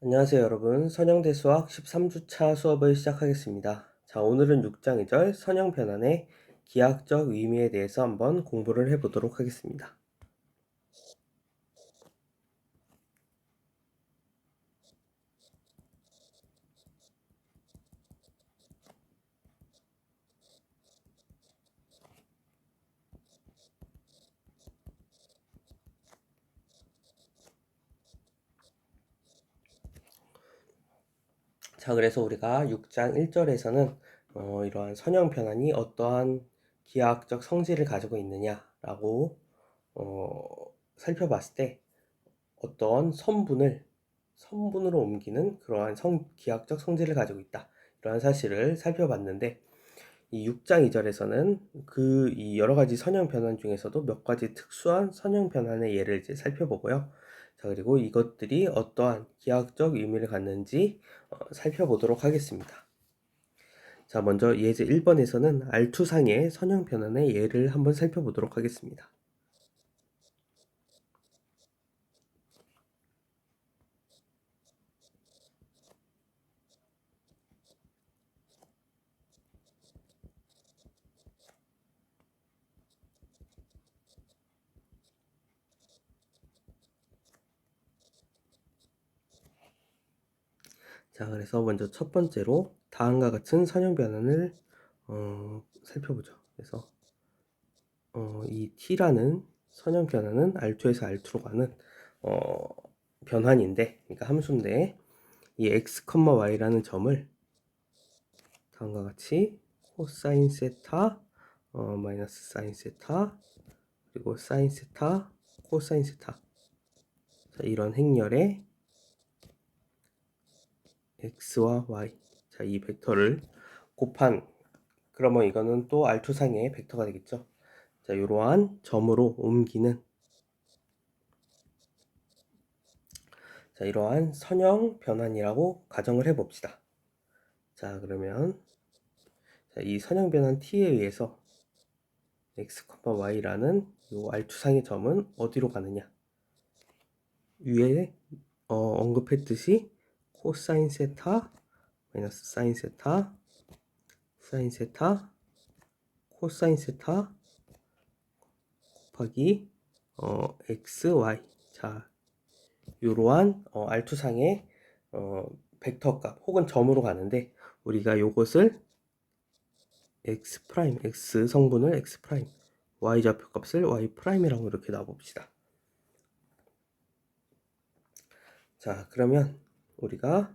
안녕하세요, 여러분. 선형대수학 13주차 수업을 시작하겠습니다. 자, 오늘은 6장 2절 선형 변환의 기하학적 의미에 대해서 한번 공부를 해보도록 하겠습니다. 자, 그래서 우리가 6장 1절에서는 이러한 선형 변환이 어떠한 기하학적 성질을 가지고 있느냐라고 살펴봤을 때 어떤 선분으로 옮기는 그러한 기하학적 성질을 가지고 있다. 이러한 사실을 살펴봤는데 이 6장 2절에서는 이 여러 가지 선형 변환 중에서도 몇 가지 특수한 선형 변환의 예를 이제 살펴보고요. 자, 그리고 이것들이 어떠한 기하학적 의미를 갖는지 살펴보도록 하겠습니다. 자, 먼저 예제 1번에서는 알투상의 선형 변환의 예를 한번 살펴보도록 하겠습니다. 자, 그래서 먼저 첫 번째로 다음과 같은 선형 변환을 살펴보죠. 그래서 이 t라는 선형 변환은 R2에서 R2로 가는 변환인데, 그러니까 함수인데 이 x, y라는 점을 다음과 같이 코사인 세타 마이너스 사인 세타 그리고 사인 세타 코사인 세타, 자, 이런 행렬에 x와 y, 자, 이 벡터를 곱한, 그러면 이거는 또 R2상의 벡터가 되겠죠. 자, 이러한 점으로 옮기는, 자, 이러한 선형 변환이라고 가정을 해봅시다. 자, 그러면 이 선형 변환 t에 의해서 x, y라는 이 R2상의 점은 어디로 가느냐? 위에 언급했듯이 코사인 세타 마이너스 사인 세타 사인 세타 코사인 세타 곱하기 x, y, 자, 이러한 R2상의 벡터값 혹은 점으로 가는데, 우리가 요것을 x 프라임, x 성분을 x 프라임, y 좌표값을 y 프라임이라고 이렇게 놔봅시다. 자, 그러면 우리가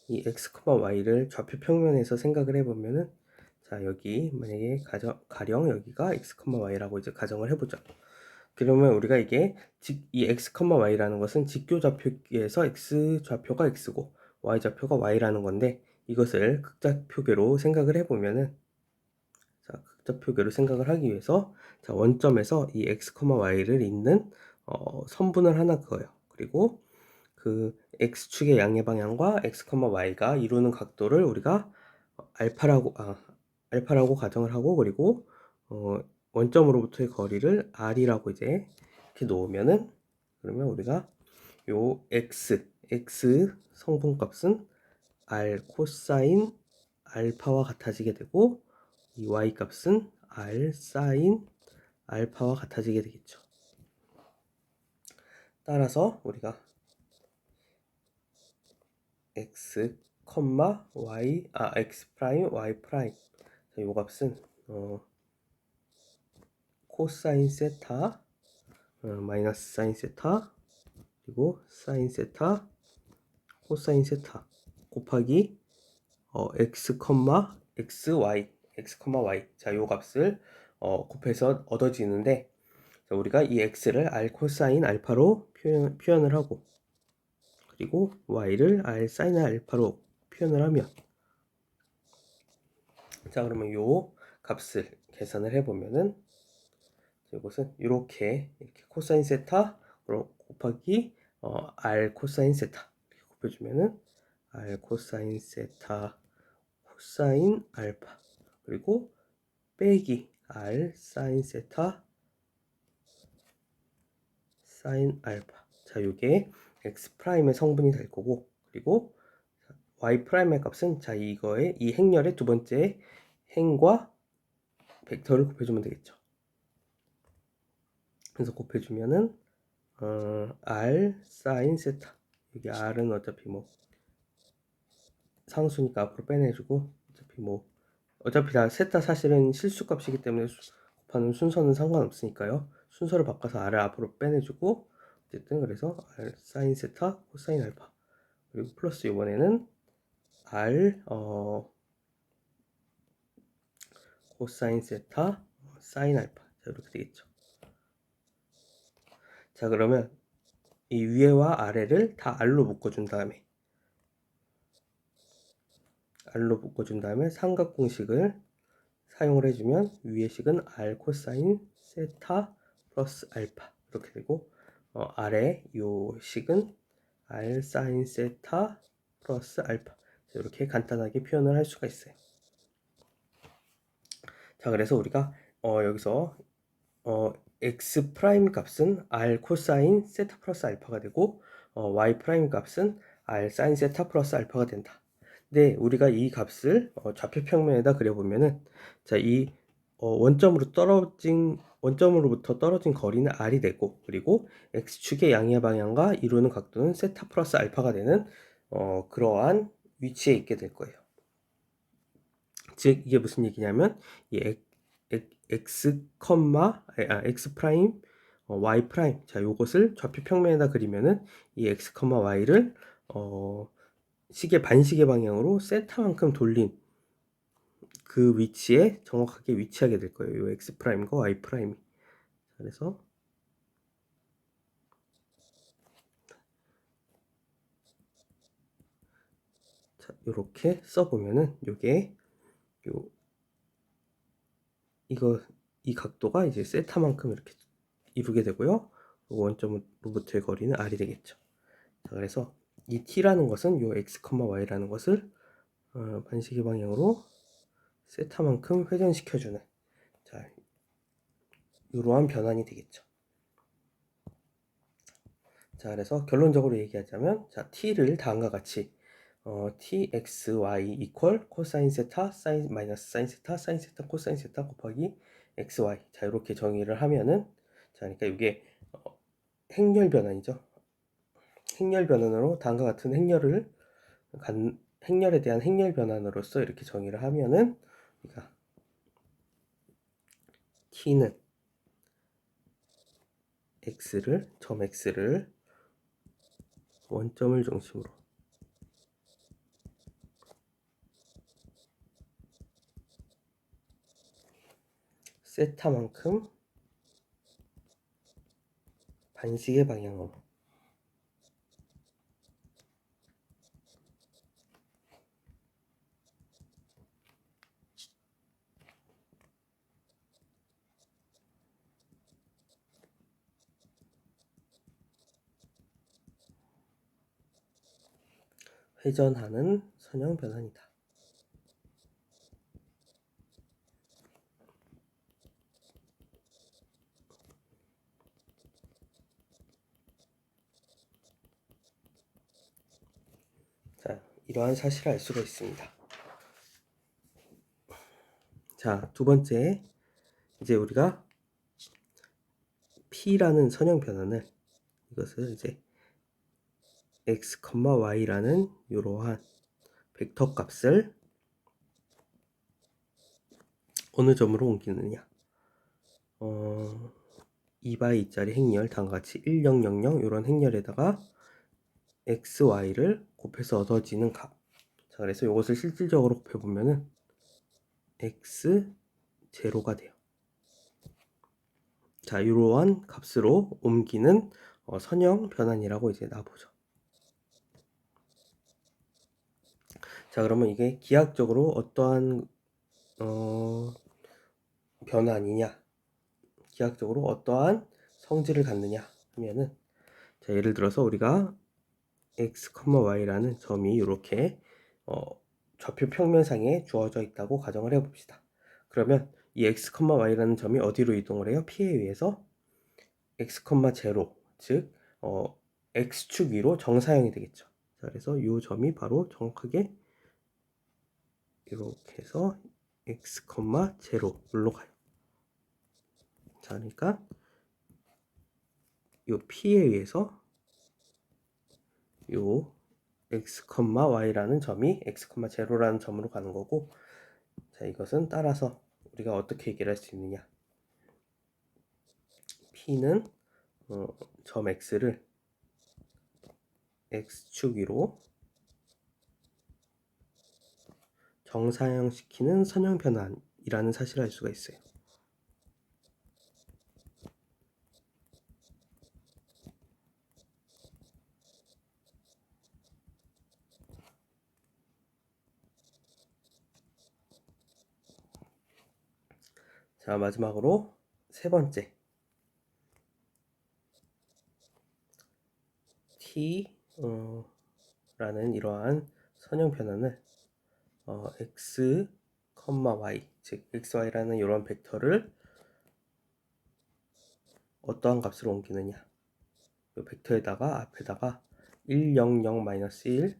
이 x, y를 좌표 평면에서 생각을 해보면은, 자, 여기 만약에 가령 여기가 x, y라고 이제 가정을 해보죠. 그러면 우리가 이 x, y라는 것은 직교 좌표에서 x 좌표가 x고 y 좌표가 y라는 건데, 이것을 극좌표계로 생각을 해보면은, 자, 극좌표계로 생각을 하기 위해서, 자, 원점에서 이 x, y를 잇는 선분을 하나 그어요. 그리고 그 x축의 양의 방향과 x, y가 이루는 각도를 우리가 알파라고 가정을 하고, 그리고 원점으로부터의 거리를 r이라고 이제 이렇게 놓으면은, 그러면 우리가 요 x 성분값은 r 코사인 알파와 같아지게 되고, 이 y 값은 r 사인 알파와 같아지게 되겠죠. 따라서 우리가 x, y, x 프라임, y 프라임, 자, 요 값은 코사인 세타 마이너스 사인 세타 그리고 사인 세타 코사인 세타 곱하기 x, y, 자, 요 값을 곱해서 얻어지는데, 자, 우리가 이 x를 r 코사인 알파로 표현을 하고, 그리고 y를 r 사인 알파로 표현을 하면, 자, 그러면 요 값을 계산을 해보면은, 이것은 이렇게 코사인 세타 곱하기 r 코사인 세타 이렇게 곱해주면은 r 코사인 세타 코사인 알파 그리고 빼기 r 사인 세타 사인 알파. 자, 요게 x 프라임의 성분이 될 거고, 그리고 y 프라임의 값은 자, 이거의 이 행렬의 두 번째 행과 벡터를 곱해주면 되겠죠. 그래서 곱해주면은 r 사인 세타. 여기 r은 어차피 뭐 상수니까 앞으로 빼내주고, 어차피 다 세타 사실은 실수값이기 때문에 곱하는 순서는 상관없으니까요. 순서를 바꿔서 r을 앞으로 빼내주고, 어쨌든 그래서 r 사인 세타 코사인 알파, 그리고 플러스 이번에는 r 코사인 세타 사인 알파. 자, 이렇게 되겠죠. 자, 그러면 이 위에와 아래를 다 r로 묶어준 다음에 삼각 공식을 사용을 해주면 위의 식은 r 코사인 세타 플러스 알파 이렇게 되고, 아래 요 식은 r 사인 세타 플러스 알파. 이렇게 간단하게 표현을 할 수가 있어요. 자, 그래서 우리가 여기서 x 프라임 값은 r 코사인 세타 플러스 알파가 되고, y 프라임 값은 r 사인 세타 플러스 알파가 된다. 근데 우리가 이 값을 좌표 평면에다 그려보면은, 자, 이 원점으로부터 떨어진 거리는 r이 되고, 그리고 x축의 양의 방향과 이루는 각도는 세타 플러스 알파가 되는 그러한 위치에 있게 될 거예요. 즉 이게 무슨 얘기냐면, 이 x 프라임 y 프라임, 자, 요것을 좌표 평면에다 그리면은 이 x, y를 시계 반시계 방향으로 세타만큼 돌린 그 위치에 정확하게 위치하게 될 거예요. 요 x 프라임과 y 프라임이. 그래서 자, 요렇게 써보면은 요게 이 각도가 이제 세타만큼 이렇게 이루게 되고요. 원점으로부터의 거리는 r이 되겠죠. 자, 그래서 이 t라는 것은 요 x, y라는 것을 반시계 방향으로 세타만큼 회전시켜주는, 자, 이러한 변환이 되겠죠. 자, 그래서 결론적으로 얘기하자면, 자, t를 다음과 같이 txy 이퀄 코사인 세타 사인 마이너스 사인 세타 사인 세타 코사인 세타 곱하기 xy, 자, 이렇게 정의를 하면은, 자, 그러니까 이게 행렬 변환이죠. 행렬 변환으로 다음과 같은 행렬에 대한 행렬 변환으로서 이렇게 정의를 하면은, 그러니까 t는 점 x를 원점을 중심으로 세타만큼 반시계 방향으로 회전하는 선형 변환이다. 자, 이러한 사실을 알 수가 있습니다. 자, 두 번째, 이제 우리가 P라는 선형 변환을, 이것을 이제 x, y라는 이러한 벡터 값을 어느 점으로 옮기느냐. 2×2짜리 행렬, 다음과 같이 1, 0, 0, 0 이런 행렬에다가 x, y를 곱해서 얻어지는 값. 자, 그래서 이것을 실질적으로 곱해보면은 x 제로가 돼요. 자, 이러한 값으로 옮기는 선형 변환이라고 이제 나보죠. 자, 그러면 이게 기하학적으로 어떠한 변환이냐, 기하학적으로 어떠한 성질을 갖느냐 하면은, 자, 예를 들어서 우리가 x, y라는 점이 이렇게 좌표 평면상에 주어져 있다고 가정을 해봅시다. 그러면 이 x, y라는 점이 어디로 이동을 해요? P에 의해서 x, 0, 즉 x축 위로 정사형이 되겠죠. 자, 그래서 이 점이 바로 정확하게 이렇게 해서 x, 0로 가요. 자, 그러니까 이 p에 의해서 이 x, y라는 점이 x, 0라는 점으로 가는 거고, 자, 이것은 따라서 우리가 어떻게 얘기를 할 수 있느냐. p는 점 x를 x축 위로 정사형시키는 선형 변환이라는 사실을 알 수가 있어요. 자, 마지막으로 세 번째. t 라는 이러한 선형 변환을 x, y, 즉 xy라는 이런 벡터를 어떠한 값으로 옮기느냐. 이 벡터에다가 앞에다가 1, 0, 0, -1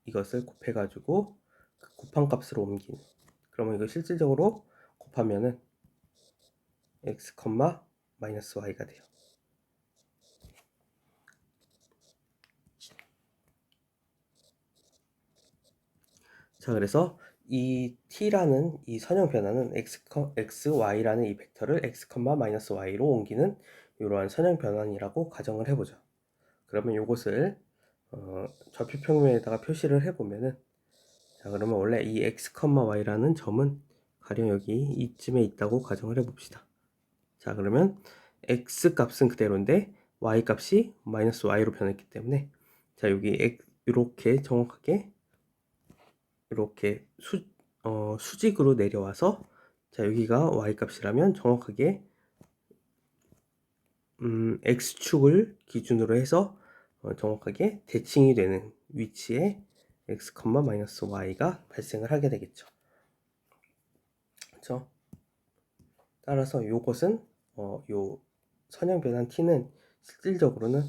이것을 곱해가지고 그 곱한 값으로 옮기는. 그러면 이거 실질적으로 곱하면은 x, y가 돼요. 자, 그래서 이 t라는 이 선형 변화는 x, y라는 이 벡터를 x, y로 옮기는 이러한 선형 변환이라고 가정을 해보죠. 그러면 이것을 좌표 평면에다가 표시를 해보면은, 자, 그러면 원래 이 x, y라는 점은 가령 여기 이쯤에 있다고 가정을 해봅시다. 자, 그러면 x 값은 그대로인데 y 값이 -y로 변했기 때문에, 자, 여기 이렇게 정확하게 이렇게 수직으로 내려와서, 자, 여기가 y 값이라면 정확하게 x축을 기준으로 해서 정확하게 대칭이 되는 위치에 x, y가 발생을 하게 되겠죠. 그렇죠? 따라서 이것은 요 선형 변환 t는 실질적으로는,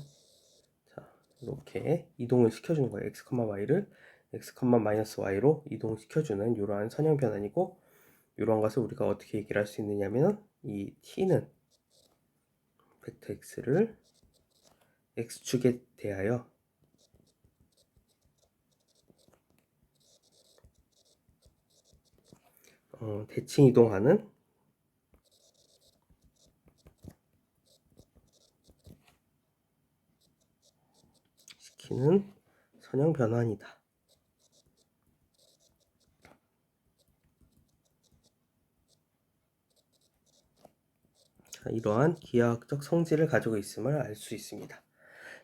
자, 이렇게 이동을 시켜주는 거예요. x, y를 x, y로 이동시켜주는 이러한 선형 변환이고, 이러한 것을 우리가 어떻게 얘기를 할 수 있느냐면, 이 t는 벡터 x를 x축에 대하여 대칭 이동하는 시키는 선형 변환이다. 자, 이러한 기하학적 성질을 가지고 있음을 알 수 있습니다.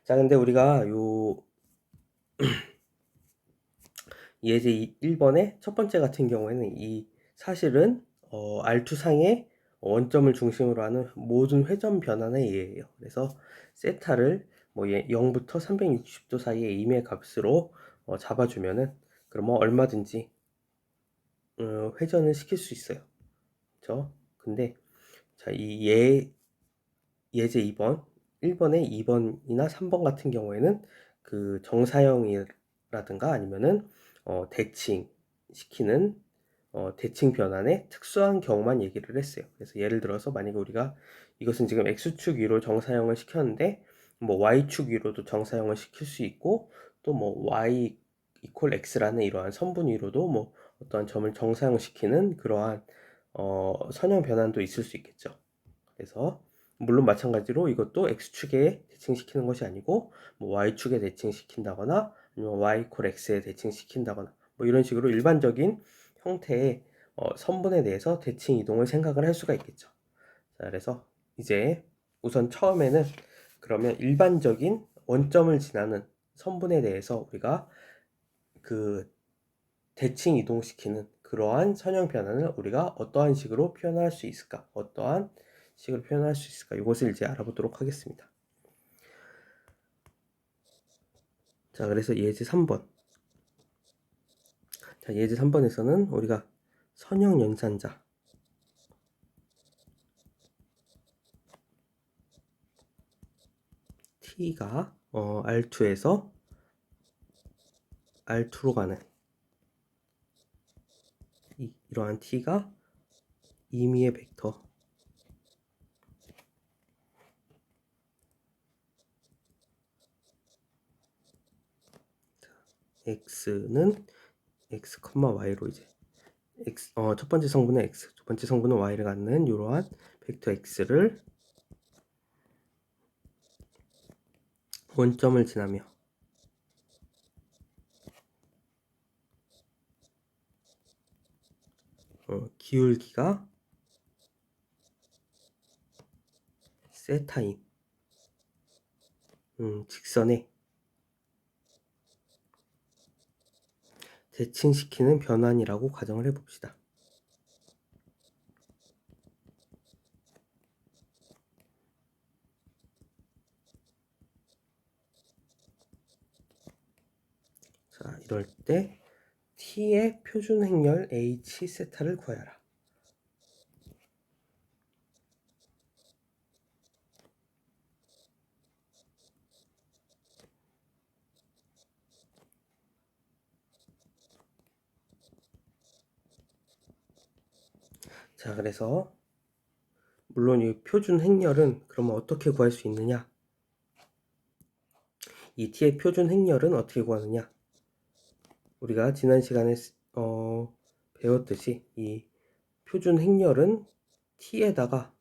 자, 근데 우리가 요 예제 1번의 첫 번째 같은 경우에는 이 사실은 R2상의 원점을 중심으로 하는 모든 회전 변환의 예예요. 그래서 세타를 뭐 0부터 360도 사이의 임의 값으로 잡아주면은, 그러면 얼마든지 회전을 시킬 수 있어요. 그렇죠? 근데 자, 이 예제 2번, 1번의 2번이나 3번 같은 경우에는 그 정사형이라든가 아니면은 대칭 시키는 대칭 변환의 특수한 경우만 얘기를 했어요. 그래서 예를 들어서 만약에 우리가 이것은 지금 x축 위로 정사형을 시켰는데 뭐 y축 위로도 정사형을 시킬 수 있고, 또 뭐 y 이퀄 x라는 이러한 선분 위로도 뭐 어떠한 점을 정사형시키는 그러한 선형 변환도 있을 수 있겠죠. 그래서 물론 마찬가지로 이것도 x축에 대칭시키는 것이 아니고 뭐 y축에 대칭시킨다거나 아니면 y 이퀄 x에 대칭시킨다거나 뭐 이런 식으로 일반적인 형태의 선분에 대해서 대칭 이동을 생각을 할 수가 있겠죠. 자, 그래서 이제 우선 처음에는 그러면 일반적인 원점을 지나는 선분에 대해서 우리가 그 대칭 이동시키는 그러한 선형 변환을 우리가 어떠한 식으로 표현할 수 있을까? 어떠한 식으로 표현할 수 있을까? 이것을 이제 알아보도록 하겠습니다. 자, 그래서 예제 3번. 자, 예제 3번에서는 우리가 선형 연산자 t가 R2에서 R2로 가는 이러한 t가 임의의 벡터 x는 x, y로 이제 x 첫 번째 성분은 x, 두 번째 성분은 y를 갖는 이러한 벡터 x를 원점을 지나며 기울기가 세타인 직선에 대칭시키는 변환이라고 가정을 해봅시다. 자, 이럴 때 t의 표준 행렬 h 세타를 구하여라. 자, 그래서 물론 이 표준 행렬은 그러면 어떻게 구할 수 있느냐? 이 t의 표준 행렬은 어떻게 구하느냐? 우리가 지난 시간에 배웠듯이 이 표준 행렬은 t에다가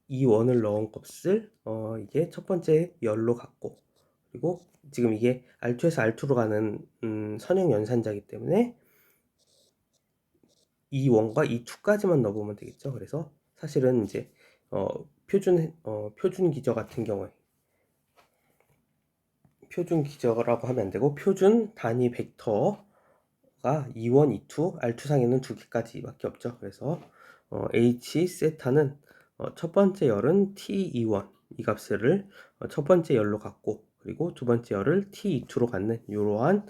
이 원을 넣은 값을 이게 첫 번째 열로 갖고, 그리고 지금 이게 R2에서 R2로 가는 선형 연산자이기 때문에 이 원과 이 2까지만 넣어보면 되겠죠. 그래서 사실은 이제 표준 기저 같은 경우에 표준 기저라고 하면 안 되고 표준 단위 벡터가 2원, 2투, R2상에는 2개까지밖에 없죠. 그래서 H 세타는 첫 번째 열은 T2원 이 값을 첫 번째 열로 갖고, 그리고 두 번째 열을 T2로 갖는 이러한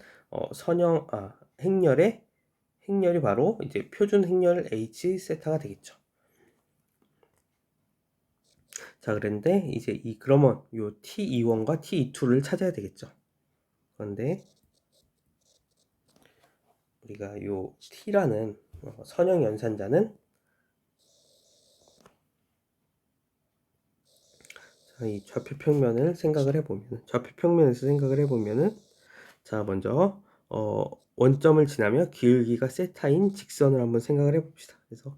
행렬이 바로 이제 표준 행렬 H 세타가 되겠죠. 자, 그런데 이제 그러면 요 T2원과 T2를 찾아야 되겠죠. 그런데 우리가 요 T라는 선형 연산자는 이 좌표평면을 생각을 해보면, 좌표평면에서 생각을 해보면은, 자, 먼저 원점을 지나며 기울기가 세타인 직선을 한번 생각을 해봅시다. 그래서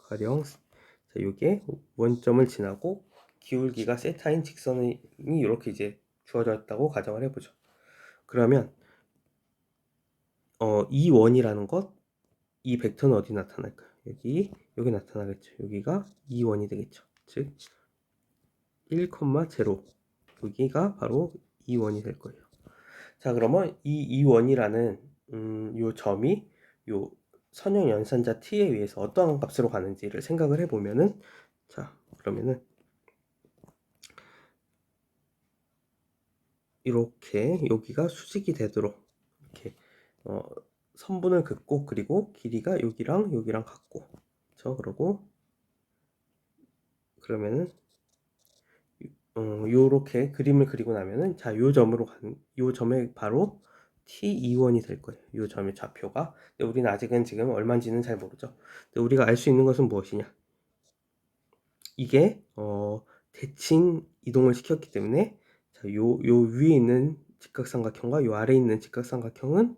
가령 자, 요게 원점을 지나고 기울기가 세타인 직선이 이렇게 이제 주어졌다고 가정을 해보죠. 그러면 이 원이라는 것, 이 벡터는 어디 나타날까요? 여기 나타나겠죠. 여기가 2원이 되겠죠. 즉 1,0 여기가 바로 2원이 될 거예요. 자, 그러면 이 2원이라는 요 점이 요 선형 연산자 t에 의해서 어떠한 값으로 가는지를 생각을 해보면은, 자, 그러면은 이렇게 여기가 수직이 되도록 이렇게 선분을 긋고, 그리고 길이가 여기랑 같고, 그러고 그러면은 요렇게 그림을 그리고 나면은, 자, 요 점에 바로 T2원이 될 거예요. 요 점의 좌표가. 근데 우리는 아직은 지금 얼마인지는 잘 모르죠. 근데 우리가 알 수 있는 것은 무엇이냐? 이게 대칭 이동을 시켰기 때문에, 자, 요 위에 있는 직각삼각형과 요 아래에 있는 직각삼각형은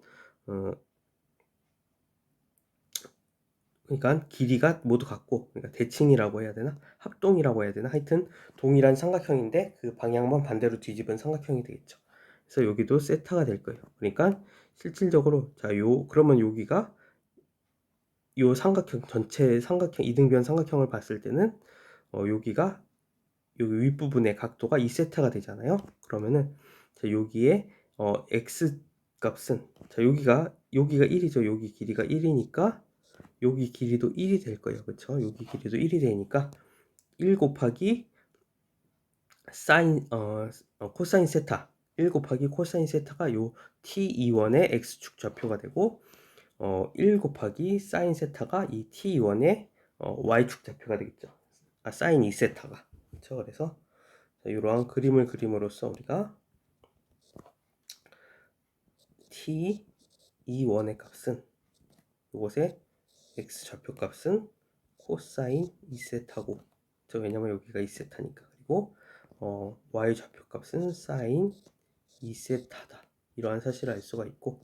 그러니까 길이가 모두 같고, 그러니까 대칭이라고 해야 되나? 합동이라고 해야 되나? 하여튼 동일한 삼각형인데 그 방향만 반대로 뒤집은 삼각형이 되겠죠. 그래서 여기도 세타가 될 거예요. 그러니까 실질적으로, 자, 그러면 여기가 요 삼각형 전체 삼각형 이등변 삼각형을 봤을 때는 여기가 여기 윗부분의 각도가 2세타가 되잖아요. 그러면은 자, 여기에 x 값은, 자, 여기가 1이죠. 여기 길이가 1이니까 여기 길이도 1이 될 거예요. 그렇죠? 여기 길이도 1이 되니까 1 곱하기 코사인 세타, 1 곱하기 코사인 세타가 요 t2원의 x축 좌표가 되고, 1 곱하기 사인 세타가 이 t2원의 y축 좌표가 되겠죠. 사인 2세타가. 그렇죠? 그래서 이러한 그림을 그림으로써 우리가 t(E1)의 값은 이곳에 x 좌표값은 코사인 2세타고, 왜냐면 여기가 2세타니까. 그리고 y 좌표값은 사인 2세타다. 이러한 사실을 알 수가 있고,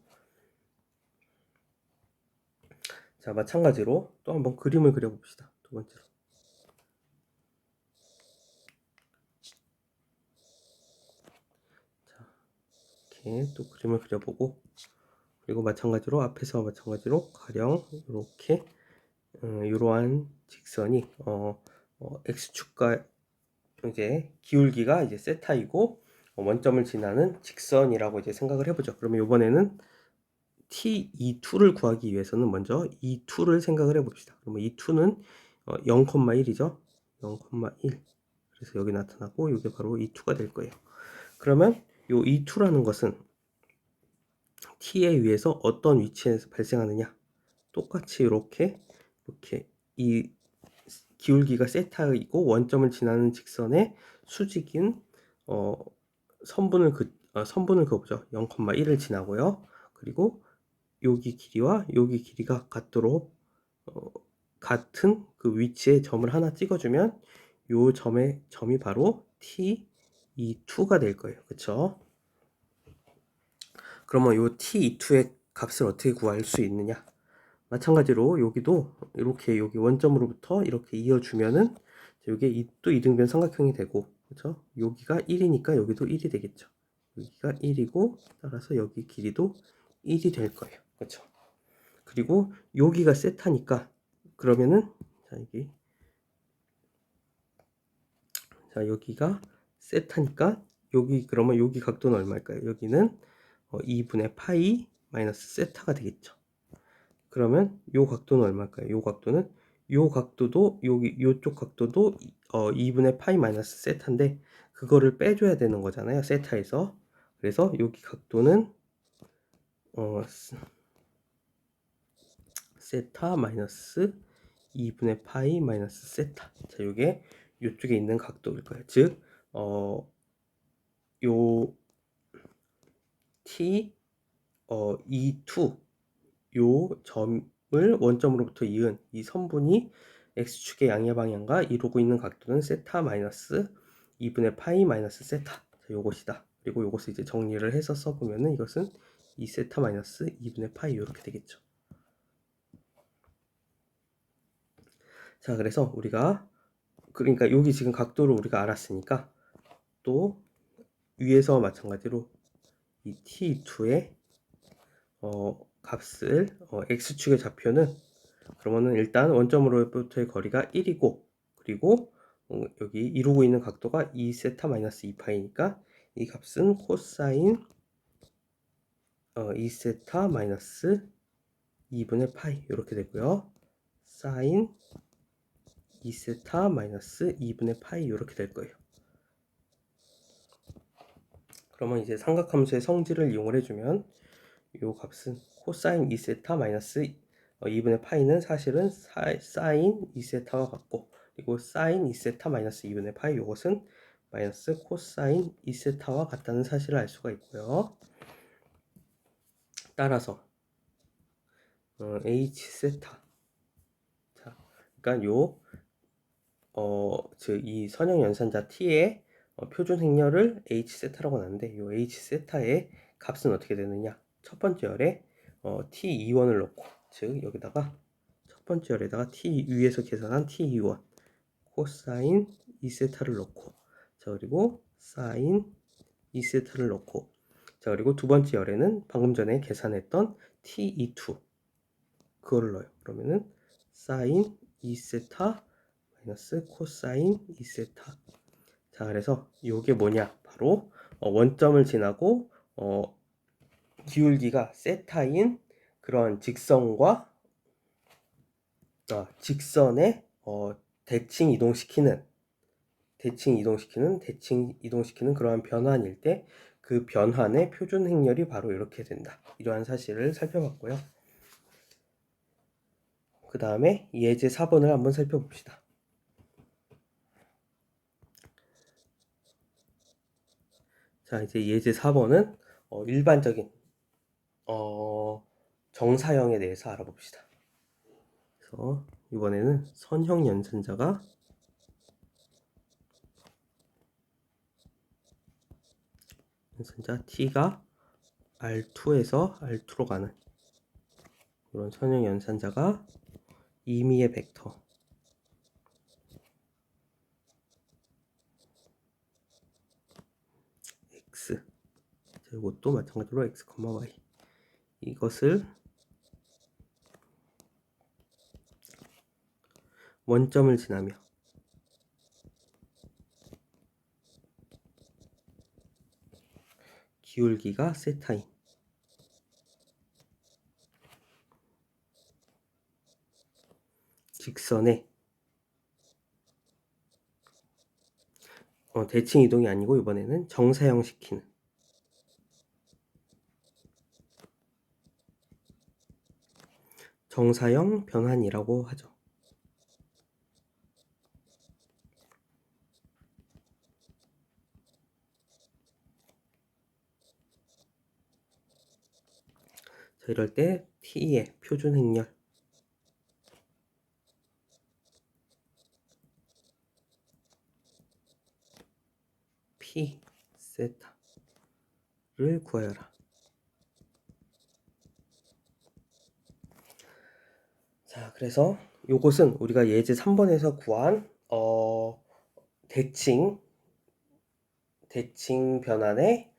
자, 마찬가지로 또 한번 그림을 그려봅시다. 두 번째로. 자, 이렇게 또 그림을 그려보고, 그리고 마찬가지로 앞에서와 마찬가지로 가령 이렇게 이러한 직선이 x축과 이제 기울기가 이제 세타이고 원점을 지나는 직선이라고 이제 생각을 해보죠. 그러면 이번에는 t(E2)를 구하기 위해서는 먼저 E2를 생각을 해봅시다. 그러면 E2는 0,1이죠. 0,1. 그래서 여기 나타나고 이게 바로 E2가 될 거예요. 그러면 이 E2라는 것은 t에 의해서 어떤 위치에서 발생하느냐? 똑같이 이렇게 이 기울기가 세타이고 원점을 지나는 직선의 수직인 선분을 그어보죠. 0,1을 지나고요. 그리고 여기 길이와 여기 길이가 같도록 같은 그 위치에 점을 하나 찍어주면 요 점이 바로 t(E2)가 될 거예요. 그쵸? 그러면 요 t(E2)의 값을 어떻게 구할 수 있느냐? 마찬가지로 여기도 이렇게 여기 원점으로부터 이렇게 이어주면은 이게 또 이등변 삼각형이 되고, 그렇죠? 여기가 1이니까 여기도 1이 되겠죠. 여기가 1이고 따라서 여기 길이도 1이 될 거예요. 그렇죠? 그리고 여기가 세타니까 그러면은 여기가 세타니까 그러면 여기 각도는 얼마일까요? 여기는 2분의 파이 마이너스 세타가 되겠죠. 그러면 요 각도는 얼마일까요? 요 각도도 요쪽 각도도 2분의 파이 마이너스 세타인데 그거를 빼줘야 되는 거잖아요. 세타에서. 그래서 여기 각도는 세타 마이너스 2분의 파이 마이너스 세타. 자, 요게 요쪽에 있는 각도일 거예요. 즉, 요 t E2 요 점을 원점으로부터 이은 이 선분이 x축의 양의 방향과 이루고 있는 각도는 세타 마이너스 2분의 파이 마이너스 세타. 자, 요것이다. 그리고 요것을 이제 정리를 해서 써보면은 이것은 2세타 마이너스 2분의 파이 이렇게 되겠죠. 자, 그래서 우리가 그러니까 여기 지금 각도를 우리가 알았으니까 또 위에서 마찬가지로 이 t2의 값을 x축의 좌표는 그러면은 일단 원점으로부터의 거리가 1이고 그리고 여기 이루고 있는 각도가 2세타 마이너스 2파이니까 이 값은 코사인 2세타 마이너스 2분의 파이 이렇게 되고요. 사인 2세타 마이너스 2분의 파이 이렇게 될 거예요. 그러면 이제 삼각함수의 성질을 이용을 해주면 이 값은 코사인 2세타 마이너스 2분의 파이는 사실은 사인 2세타와 같고 그리고 사인 2세타 마이너스 2분의 파이 이것은 마이너스 코사인 2세타와 같다는 사실을 알 수가 있고요. 따라서 h세타 자, 그러니까 즉 이 선형 연산자 t의 표준 행렬을 h세타라고 하는데 이 h세타의 값은 어떻게 되느냐? 첫 번째 열에 t2원을 넣고 즉 여기다가 첫 번째 열에다가 t 위에서 계산한 t2원 코사인 2세타를 넣고 자 그리고 사인 2세타를 넣고 자 그리고 두 번째 열에는 방금 전에 계산했던 t2 그거를 넣어요. 그러면은 사인 2세타 마이너스 코사인 2세타 자 그래서 이게 뭐냐 바로 원점을 지나고 기울기가 세타인 그런 직선과 직선의 대칭 이동시키는 그러한 변환일 때 그 변환의 표준 행렬이 바로 이렇게 된다. 이러한 사실을 살펴봤고요. 그 다음에 예제 4번을 한번 살펴봅시다. 자, 이제 예제 4번은 일반적인 정사형에 대해서 알아봅시다. 그래서 이번에는 선형 연산자 t가 R2에서 R2로 가는 이런 선형 연산자가 임의의 벡터 x, 이것도 마찬가지로 x, y, 이것을 원점을 지나며 기울기가 세타인 직선에 대칭 이동이 아니고 이번에는 정사형 시키는 정사형 변환이라고 하죠. 자, 이럴 때 t의 표준 행렬 p 세타를 구하여라. 자, 그래서 요것은 우리가 예제 3번에서 구한 대칭 변환의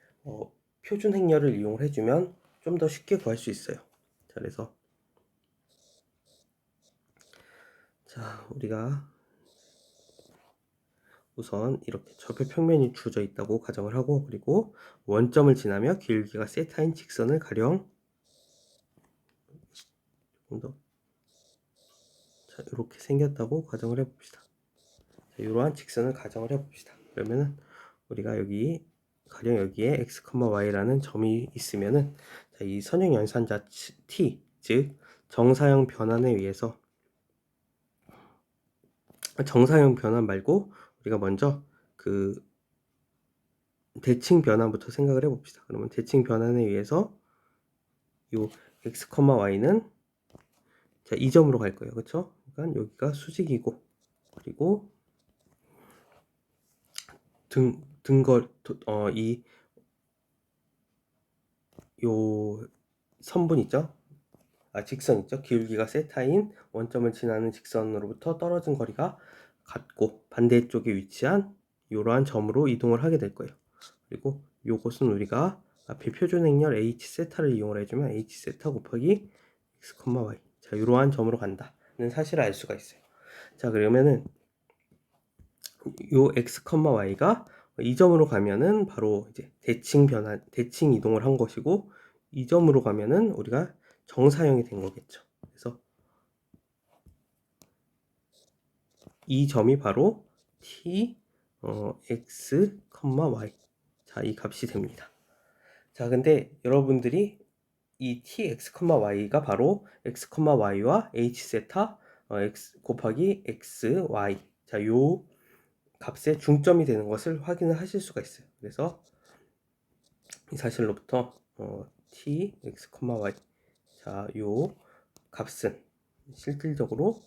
표준 행렬을 이용을 해주면 좀 더 쉽게 구할 수 있어요. 자, 그래서 우리가 우선 이렇게 접혀 평면이 주어져 있다고 가정을 하고, 그리고 원점을 지나며 기울기가 세타인 직선을 가령 이렇게 생겼다고 가정을 해봅시다. 이러한 직선을 가정을 해봅시다. 그러면은 우리가 여기 가령 여기에 x, y라는 점이 있으면은 이 선형 연산자 t, 즉 정사형 변환에 의해서 정사형 변환 말고 우리가 먼저 그 대칭 변환부터 생각을 해봅시다. 그러면 대칭 변환에 의해서 요 x, y는 이 점으로 갈 거예요. 그렇죠? 그러니까 여기가 수직이고, 그리고 요 선분 있죠? 직선 있죠? 기울기가 세타인 원점을 지나는 직선으로부터 떨어진 거리가 같고 반대쪽에 위치한 이러한 점으로 이동을 하게 될 거예요. 그리고 요것은 우리가 앞에 표준 행렬 h 세타를 이용을 해주면 h 세타 곱하기 x, y, 자, 이러한 점으로 간다는 사실을 알 수가 있어요. 자, 그러면은 요 x, y가 이 점으로 가면은 바로 이제 대칭 이동을 한 것이고, 이 점으로 가면은 우리가 정사형이 된 거겠죠. 그래서 이 점이 바로 t x, y, 자, 이 값이 됩니다. 자, 근데 여러분들이 이 t x, y가 바로 x, y와 h 세타 x 곱하기 x, y, 자, 요 값의 중점이 되는 것을 확인을 하실 수가 있어요. 그래서 이 사실로부터 t, x, y, 자, 요 값은 실질적으로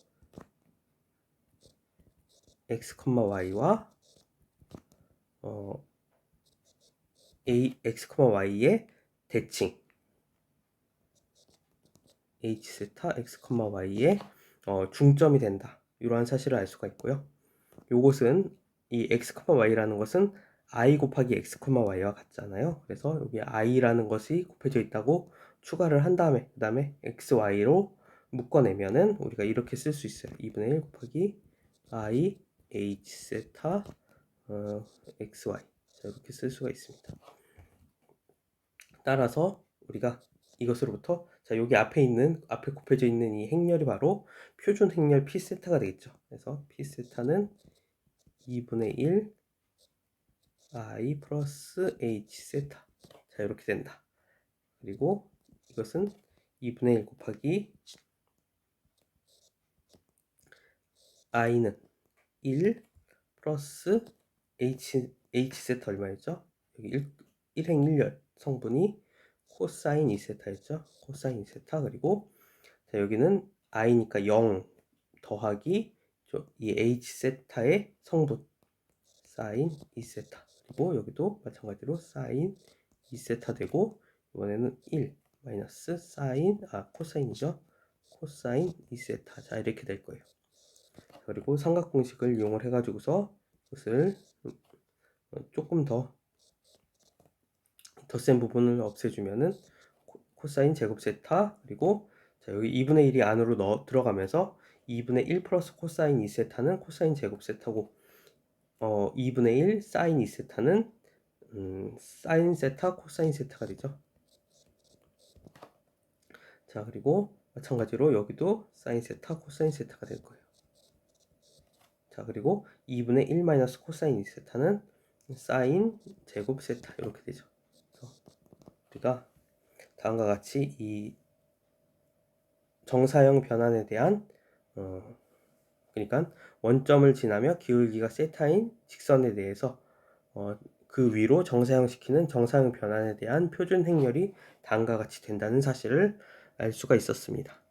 x, y와 x, y의 대칭 h 세타 x, y의 중점이 된다. 이러한 사실을 알 수가 있고요. 요것은 이 x, y라는 것은 i 곱하기 x, y와 같잖아요. 그래서 여기 i라는 것이 곱해져 있다고 추가를 한 다음에 그 다음에 x, y로 묶어내면은 우리가 이렇게 쓸 수 있어요. 2분의 1 곱하기 i h 세타 x, y, 자, 이렇게 쓸 수가 있습니다. 따라서 우리가 이것으로부터 여기 앞에 곱해져 있는 이 행렬이 바로 표준 행렬 p 세타가 되겠죠. 그래서 p 세타는 2분의 1 i 플러스 h 세타, 자, 이렇게 된다. 그리고 이것은 2분의 1 곱하기 i는 1 플러스 h 세타 얼마였죠? 여기 일행일렬 성분이 코사인 2세타였죠. 코사인 2세타. 그리고 자, 여기는 i니까 0 더하기 이 h세타의 성분 사인 2세타. 그리고 여기도 마찬가지로 사인 2세타 되고, 이번에는 1 마이너스 코사인이죠. 코사인 2세타. 자, 이렇게 될 거예요. 그리고 삼각공식을 이용을 해가지고서 이것을 조금 더 센 부분을 없애주면은 코사인 제곱 세타, 그리고 자, 여기 2분의 1이 안으로 들어가면서 2분의 1 플러스 코사인 2세타는 코사인 제곱 세타고, 2분의 1 사인 2세타는 사인 세타 코사인 세타가 되죠. 자, 그리고 마찬가지로 여기도 사인 세타 코사인 세타가 될 거예요. 자, 그리고 2분의 1 마이너스 코사인 2세타는 사인 제곱 세타 이렇게 되죠. 그래서 우리가 다음과 같이 이 정사형 변환에 대한 그러니까 원점을 지나며 기울기가 세타인 직선에 대해서 그 위로 정사형시키는 정사형 변환에 대한 표준 행렬이 다음과 같이 된다는 사실을 알 수가 있었습니다.